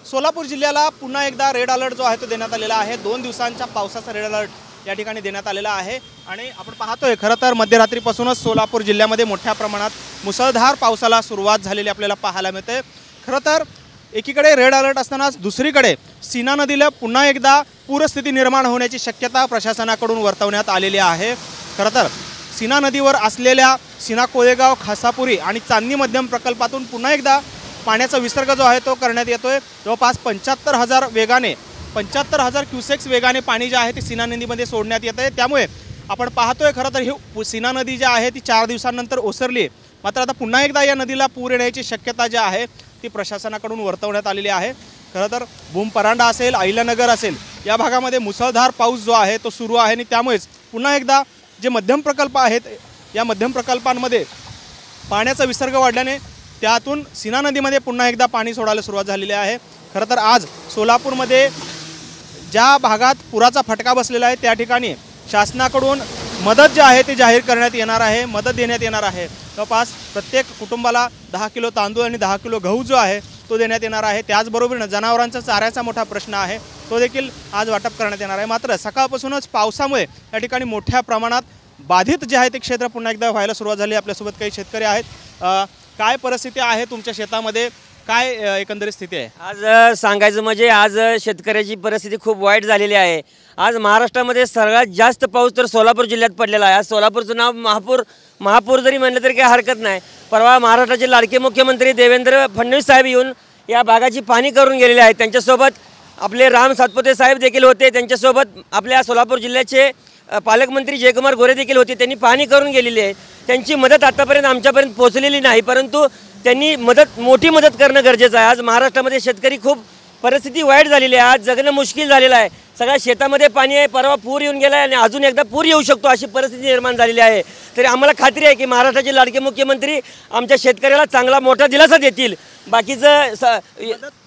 सोलापूर जिल्ह्याला पुन्हा एकदा रेड अलर्ट जो आहे तो देण्यात आलेला आहे। 2 दिवसांच्या पावसाचा रेड अलर्ट या ठिकाणी देण्यात आलेला आहे आणि आपण पाहतोय खरं तर मध्यरात्रीपासूनच सोलापूर जिल्ह्यामध्ये मोठ्या प्रमाणात मुसळधार पावसाला सुरुवात झालेली आपल्याला पाहायला मिळते। खरं तर एकीकडे रेड अलर्ट असतानाच दुसरीकडे सीना नदीला पुन्हा एकदा पूरस्थिती निर्माण होण्याची शक्यता प्रशासनाकडून वर्तवण्यात आलेली आहे। खरं तर सीना नदीवर असलेल्या सीना कोळेगाव खासापुरी आणि चांदणी मध्यम प्रकल्पातून पुन्हा एकदा पाण्याचा विसर्ग जो आहे तो करण्यात येतोय। जवळपास 75,000 क्युसेक्स वेगाने पाणी जे आहे ते सीना नदीमध्ये सोडण्यात येत आहे। त्यामुळे आपण पाहतोय खरं तर ही सीना नदी जी आहे ती 4 दिवसांनंतर ओसरली, मात्र आता पुन्हा एकदा या नदीला पूर येण्याची शक्यता जी आहे ती प्रशासनाकडून वर्तवण्यात आलेली आहे। खरं तर भूमपरांडा असेल, अहिल्यानगर असेल या भागामध्ये मुसळधार पाऊस जो आहे तो सुरू आहे आणि त्यामुळेच पुन्हा एकदा जे मध्यम प्रकल्प आहेत या मध्यम प्रकल्पांमध्ये पाण्याचा विसर्ग वाढल्याने त्यातून सीना नदीमध्ये पुन्हा एकदा पाणी सोडायला सुरुवात झालेली आहे। खरं तर आज सोलापूरमध्ये ज्या भागात पुराचा फटका बसलेला आहे त्या ठिकाणी शासनाकडून मदत जी आहे ती जाहीर करण्यात येणार आहे, मदत देण्यात येणार आहे। जवळपास प्रत्येक कुटुंबाला 10 किलो तांदूळ आणि 10 किलो गहू जो आहे तो देण्यात येणार आहे। त्याचबरोबरीने जनावरांचा चाऱ्याचा मोठा प्रश्न आहे तो देखील आज वाटप करण्यात येणार आहे। मात्र सकाळपासूनच पावसामुळे या ठिकाणी मोठ्या प्रमाणात बाधित जे आहे ते क्षेत्र पुन्हा एकदा व्हायला सुरुवात झाली। आपल्यासोबत काही शेतकरी आहेत, काय परिस्थिती आहे तुमच्या शेतामध्ये, काय एकंदरीत स्थिती आहे? आज सांगायचं म्हणजे आज शेतकऱ्याची परिस्थिती खूप वाईट झालेली आहे। आज महाराष्ट्रामध्ये सर्वात जास्त पाऊस तर सोलापूर जिल्ह्यात पडलेला आहे। आज सोलापूरचं नाव महापूर जरी म्हणलं तरी काही हरकत नाही। परवा महाराष्ट्राचे लाडके मुख्यमंत्री देवेंद्र फडणवीस साहेब येऊन या भागाची पाहणी करून गेलेले आहेत। त्यांच्यासोबत आपले राम सातपुते साहेब देखील होते, त्यांच्यासोबत आपल्या सोलापूर जिल्ह्याचे पालकमंत्री जयकुमार गोरे देखील होते। त्यांनी पाहणी करून गेलेली आहे। त्यांची मदत आतापर्यंत आमच्यापर्यंत पोहोचलेली नाही, परंतु त्यांनी मोठी मदत करणं गरजेचं आहे। आज महाराष्ट्रामध्ये शेतकरी खूप परिस्थिती वाईट झालेली आहे। आज जगणं मुश्किल झालेलं आहे। सगळ्या शेतामध्ये पाणी आहे, परवा पूर येऊन गेला आहे आणि अजून एकदा पूर येऊ शकतो अशी परिस्थिती निर्माण झालेली आहे। तरी आम्हाला खात्री आहे की महाराष्ट्राचे लाडके मुख्यमंत्री आमच्या शेतकऱ्याला चांगला मोठा दिलासा देतील। बाकीचं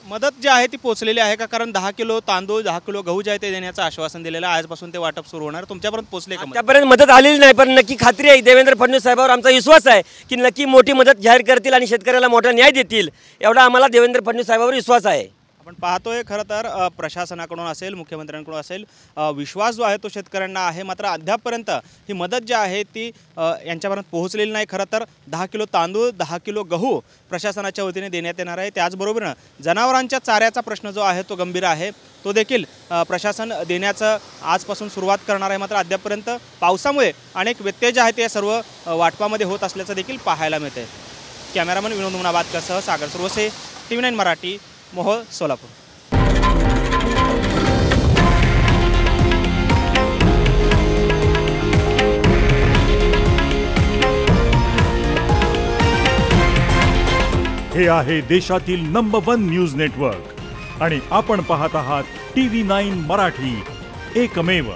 मदत जी आहे ती पोहोचलेली आहे का? कारण 10 किलो तांदूळ 10 किलो गहू जे आहे ते देण्याचं आश्वासन दिलेलं आहे। आजपासून ते वाटप सुरू होणार, तुमच्यापर्यंत पोहोचले का? त्यापर्यंत मदत आलेली नाही, पण नक्की खात्री आहे देवेंद्र फडणवीस साहेबांवर आमचा विश्वास आहे की नक्की मोठी मदत जाहीर करतील आणि शेतकऱ्याला मोठा न्याय देतील, एवढा आम्हाला देवेंद्र फडणवीस साहेबांवर विश्वास आहे। आपण पाहतोय खरं तर प्रशासनाकडून असेल, मुख्यमंत्र्यांकडून असेल, विश्वास जो आहे तो शेतकऱ्यांना आहे, मात्र अद्यापपर्यंत ही मदत जी आहे ती यांच्यापर्यंत पोहोचलेली नाही। खरं तर 10 किलो तांदूळ 10 किलो गहू प्रशासनाच्या वतीने देण्यात येणार आहे। त्याचबरोबर जनावरांच्या चाऱ्याचा प्रश्न जो आहे तो गंभीर आहे, तो देखील प्रशासन देण्याचं आजपासून सुरुवात करणार आहे। मात्र अद्यापपर्यंत पावसामुळे अनेक व्यत्यय जे आहेत ते सर्व वाटपामध्ये होत असल्याचं देखील पाहायला मिळते। कॅमेरामन विनोद मुनाबादकरसह सागर सुरवसे, TV9 मराठी, मोहोळ, सोलापूर। हे आहे देशातील नंबर 1 न्यूज नेटवर्क आणि आपण पाहत आहात TV9 मराठी, एकमेव।